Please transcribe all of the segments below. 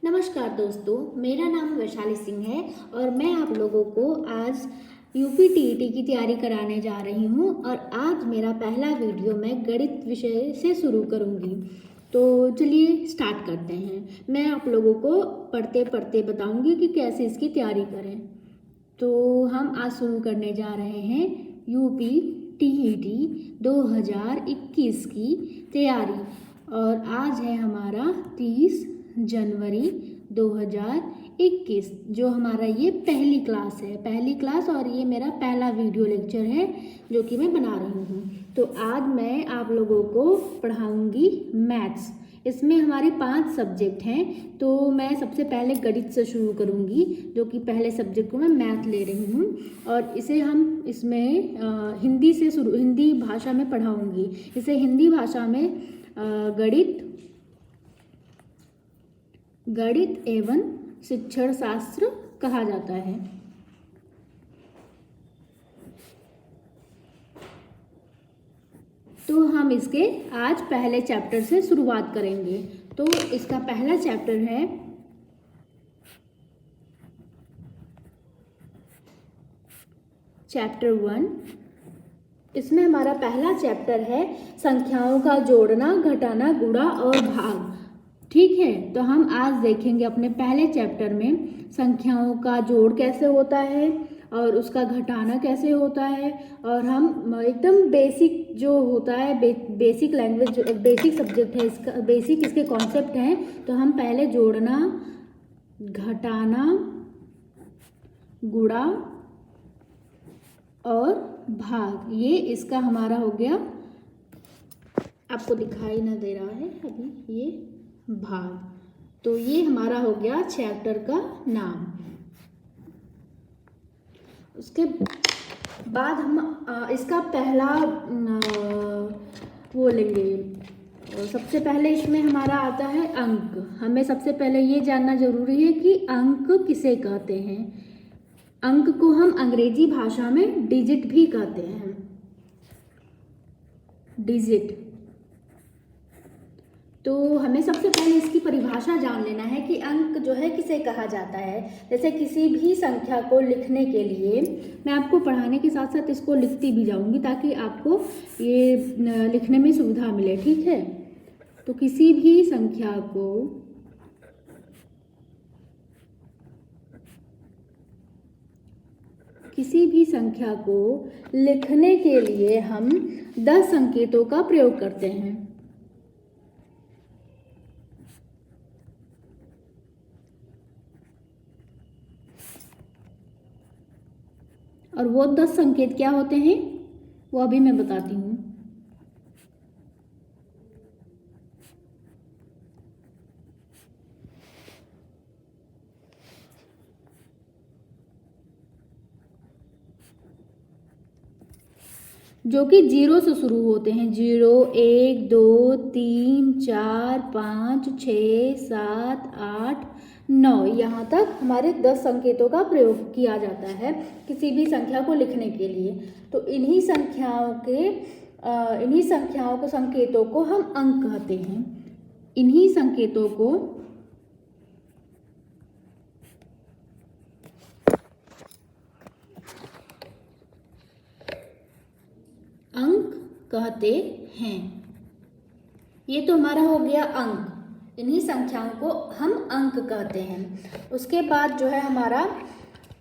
नमस्कार दोस्तों, मेरा नाम वैशाली सिंह है और मैं आप लोगों को आज यूपी टीईटी की तैयारी कराने जा रही हूँ। और आज मेरा पहला वीडियो मैं गणित विषय से शुरू करूँगी। तो चलिए स्टार्ट करते हैं। मैं आप लोगों को पढ़ते पढ़ते बताऊँगी कि कैसे इसकी तैयारी करें। तो हम आज शुरू करने जा रहे हैं यूपी टीईटी 2021 की तैयारी। और आज है हमारा 30 जनवरी 2021, जो हमारा ये पहली क्लास है, पहली क्लास। और ये मेरा पहला वीडियो लेक्चर है जो कि मैं बना रही हूँ। तो आज मैं आप लोगों को पढ़ाऊँगी मैथ्स। इसमें हमारे 5 सब्जेक्ट हैं। तो मैं सबसे पहले गणित से शुरू करूँगी, जो कि पहले सब्जेक्ट को मैं मैथ ले रही हूँ। और इसे हम इसमें हिंदी भाषा में पढ़ाऊँगी। इसे हिंदी भाषा में गणित एवं शिक्षण शास्त्र कहा जाता है। तो हम इसके आज पहले चैप्टर से शुरुआत करेंगे। तो इसका पहला चैप्टर है चैप्टर 1। इसमें हमारा पहला चैप्टर है संख्याओं का जोड़ना, घटाना, गुणा और भाग। ठीक है, तो हम आज देखेंगे अपने पहले चैप्टर में संख्याओं का जोड़ कैसे होता है और उसका घटाना कैसे होता है। और हम एकदम बेसिक जो होता है, बेसिक लैंग्वेज, बेसिक सब्जेक्ट है इसका, बेसिक इसके कॉन्सेप्ट हैं। तो हम पहले जोड़ना, घटाना, गुणा और भाग, ये इसका हमारा हो गया। आपको दिखाई ना दे रहा है अभी, ये भाग। तो ये हमारा हो गया चैप्टर का नाम। उसके बाद हम इसका पहला वो लेंगे। सबसे पहले इसमें हमारा आता है अंक। हमें सबसे पहले ये जानना जरूरी है कि अंक किसे कहते हैं। अंक को हम अंग्रेजी भाषा में डिजिट भी कहते हैं, डिजिट। तो हमें सबसे पहले इसकी परिभाषा जान लेना है कि अंक जो है किसे कहा जाता है। जैसे किसी भी संख्या को लिखने के लिए, मैं आपको पढ़ाने के साथ साथ इसको लिखती भी जाऊंगी ताकि आपको ये लिखने में सुविधा मिले। ठीक है, तो किसी भी संख्या को लिखने के लिए हम 10 संकेतों का प्रयोग करते हैं। और वो 10 संकेत क्या होते हैं वो अभी मैं बताती हूँ। जो कि 0 से शुरू होते हैं। 0, 1, 2, 3, 4, 5, 6, 7, 8, 9, यहाँ तक हमारे 10 संकेतों का प्रयोग किया जाता है किसी भी संख्या को लिखने के लिए। तो इन्हीं संकेतों को हम अंक कहते हैं। इन्हीं संकेतों को अंक कहते हैं। ये तो हमारा हो गया अंक। इन्हीं संख्याओं को हम अंक कहते हैं। उसके बाद जो है हमारा,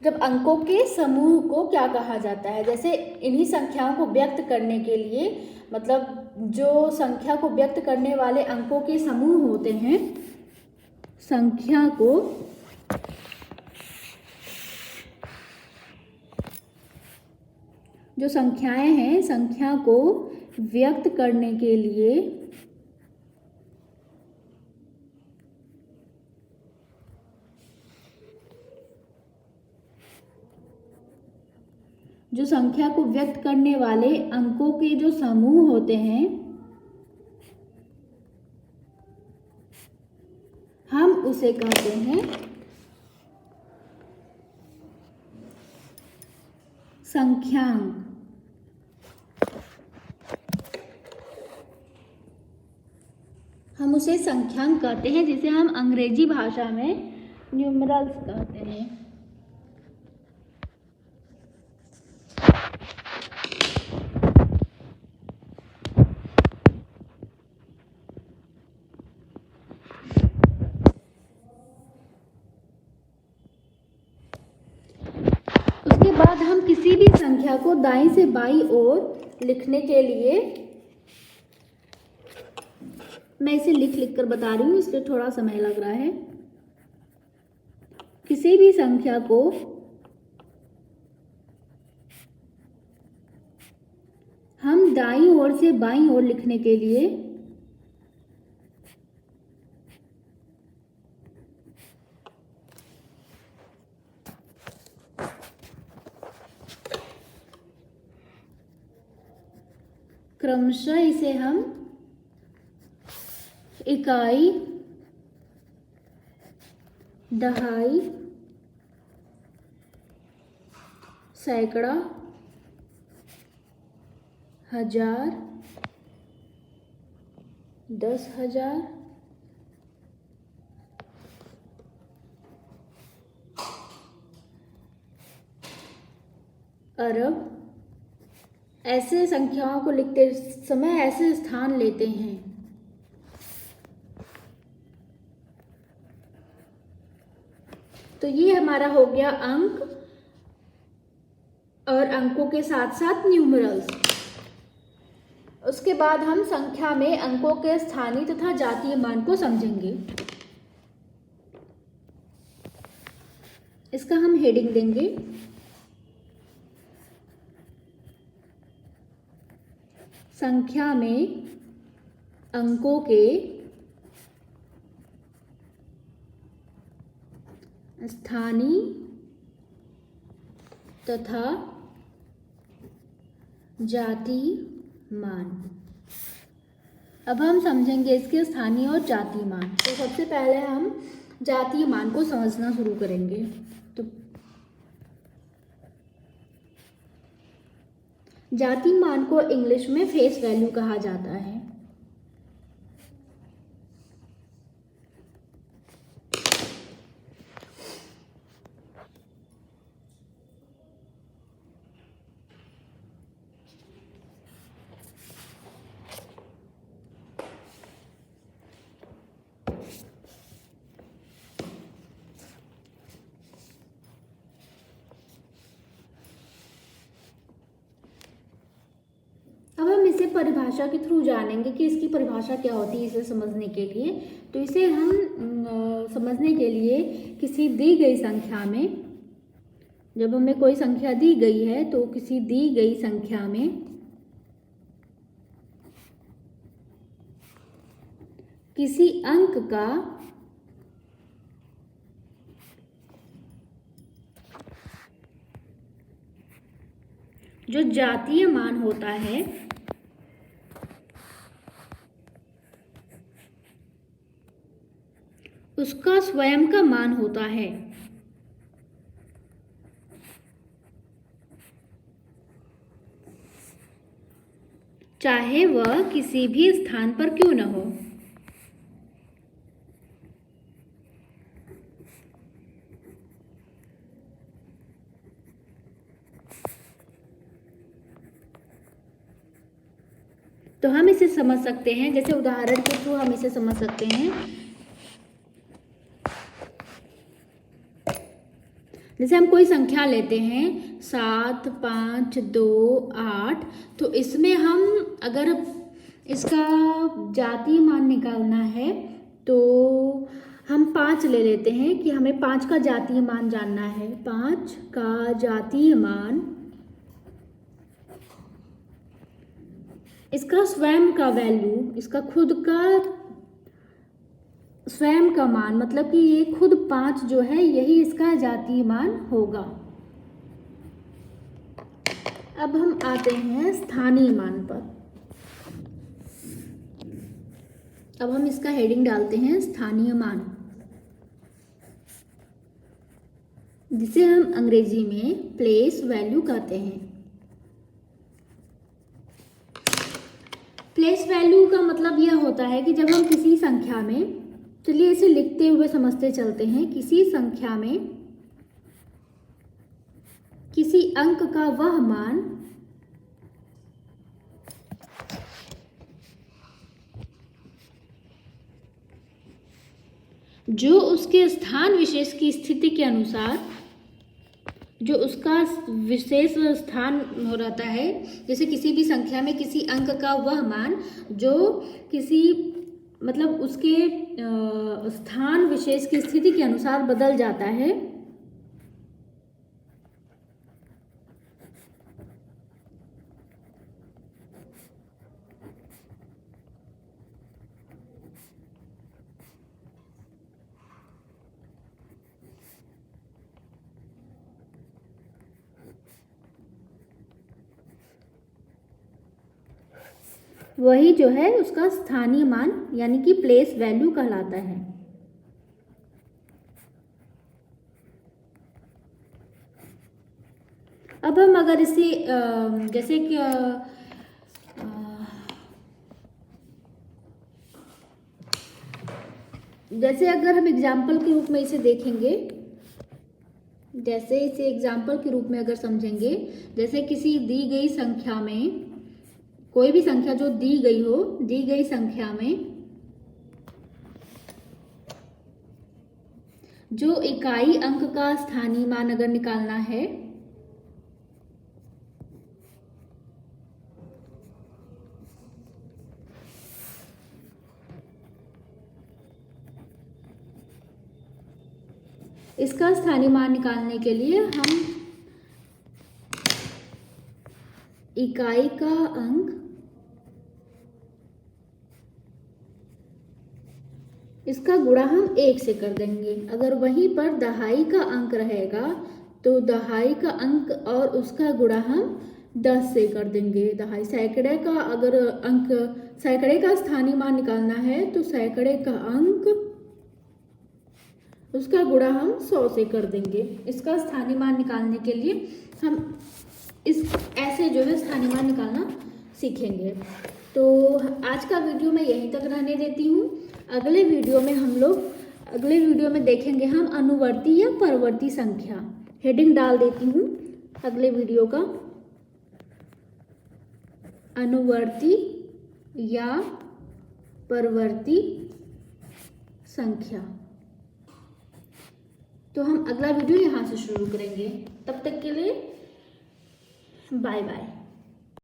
जब अंकों के समूह को क्या कहा जाता है। जैसे इन्हीं संख्याओं को व्यक्त करने के लिए, मतलब जो संख्या को व्यक्त करने वाले अंकों के समूह होते हैं, जो संख्याएं हैं, संख्या को व्यक्त करने के लिए जो संख्या को व्यक्त करने वाले अंकों के जो समूह होते हैं, हम उसे कहते हैं संख्यांक। हम उसे संख्यांक कहते हैं, जिसे हम अंग्रेजी भाषा में न्यूमरल्स कहते हैं। उसके बाद हम किसी भी संख्या को दाईं से बाईं ओर लिखने के लिए, मैं इसे लिख कर बता रही हूँ, इसलिए थोड़ा समय लग रहा है। किसी भी संख्या को हम दाईं ओर से बाईं ओर लिखने के लिए क्रमशः इसे हम इकाई, दहाई, सैकड़ा, हजार, 10,000, अरब, ऐसे संख्याओं को लिखते समय ऐसे स्थान लेते हैं। तो ये हमारा हो गया अंक और अंकों के साथ साथ न्यूमरल्स। उसके बाद हम संख्या में अंकों के स्थानीय तथा जातीय मान को समझेंगे। इसका हम हेडिंग देंगे संख्या में अंकों के स्थानीय तथा जातीय मान। अब हम समझेंगे इसके स्थानीय और जातीय मान। तो सबसे पहले हम जातीय मान को समझना शुरू करेंगे। तो जातीय मान को इंग्लिश में फेस वैल्यू कहा जाता है। अब हम इसे परिभाषा के थ्रू जानेंगे कि इसकी परिभाषा क्या होती है इसे समझने के लिए। तो इसे हम समझने के लिए किसी दी गई संख्या में, जब हमें कोई संख्या दी गई है तो किसी दी गई संख्या में किसी अंक का जो जातीय मान होता है उसका स्वयं का मान होता है, चाहे वह किसी भी स्थान पर क्यों न हो। तो हम इसे समझ सकते हैं, जैसे उदाहरण के थ्रू हम इसे समझ सकते हैं। जैसे हम कोई संख्या लेते हैं 7, 5, 2, 8, तो इसमें हम अगर इसका जातीय मान निकालना है तो हम 5 ले लेते हैं कि हमें 5 का जातीय मान जानना है। 5 का जातीय मान, इसका स्वयं का वैल्यू, इसका खुद का स्वयं का मान, मतलब कि ये खुद 5 जो है यही इसका जातीय मान होगा। अब हम आते हैं स्थानीय मान पर। अब हम इसका हेडिंग डालते हैं स्थानीय मान, जिसे हम अंग्रेजी में प्लेस वैल्यू कहते हैं। प्लेस वैल्यू का मतलब यह होता है कि जब हम किसी संख्या में, चलिए इसे लिखते हुए समझते चलते हैं, किसी संख्या में किसी अंक का वह मान जो उसके स्थान विशेष की स्थिति के अनुसार, जो उसका विशेष स्थान हो रहता है, जैसे किसी भी संख्या में किसी अंक का वह मान जो किसी मतलब उसके स्थान विशेष की स्थिति के अनुसार बदल जाता है, वही जो है उसका स्थानीय मान यानी कि प्लेस वैल्यू कहलाता है। अब हम अगर इसे जैसे कि जैसे अगर हम एग्जाम्पल के रूप में इसे देखेंगे, जैसे इसे एग्जाम्पल के रूप में अगर समझेंगे, जैसे किसी दी गई संख्या में, कोई भी संख्या जो दी गई हो, दी गई संख्या में जो इकाई अंक का स्थानीय मान अगर निकालना है, इसका स्थानीय मान निकालने के लिए हम इकाई का अंक, इसका गुणा हम 1 से कर देंगे। अगर वहीं पर दहाई का अंक रहेगा तो दहाई का अंक और उसका गुणा हम 10 से कर देंगे। दहाई सैकड़े का अगर अंक, सैकड़े का स्थानीय मान निकालना है तो सैकड़े का अंक, उसका गुणा हम 100 से कर देंगे। इसका स्थानीय मान निकालने के लिए हम इस ऐसे जो है स्थानीय मान निकालना सीखेंगे। तो आज का वीडियो मैं यहीं तक रहने देती हूँ। अगले वीडियो में देखेंगे हम अनुवर्ती या परवर्ती संख्या। हेडिंग डाल देती हूँ अगले वीडियो का, अनुवर्ती या परवर्ती संख्या। तो हम अगला वीडियो यहाँ से शुरू करेंगे। तब तक के लिए बाय बाय।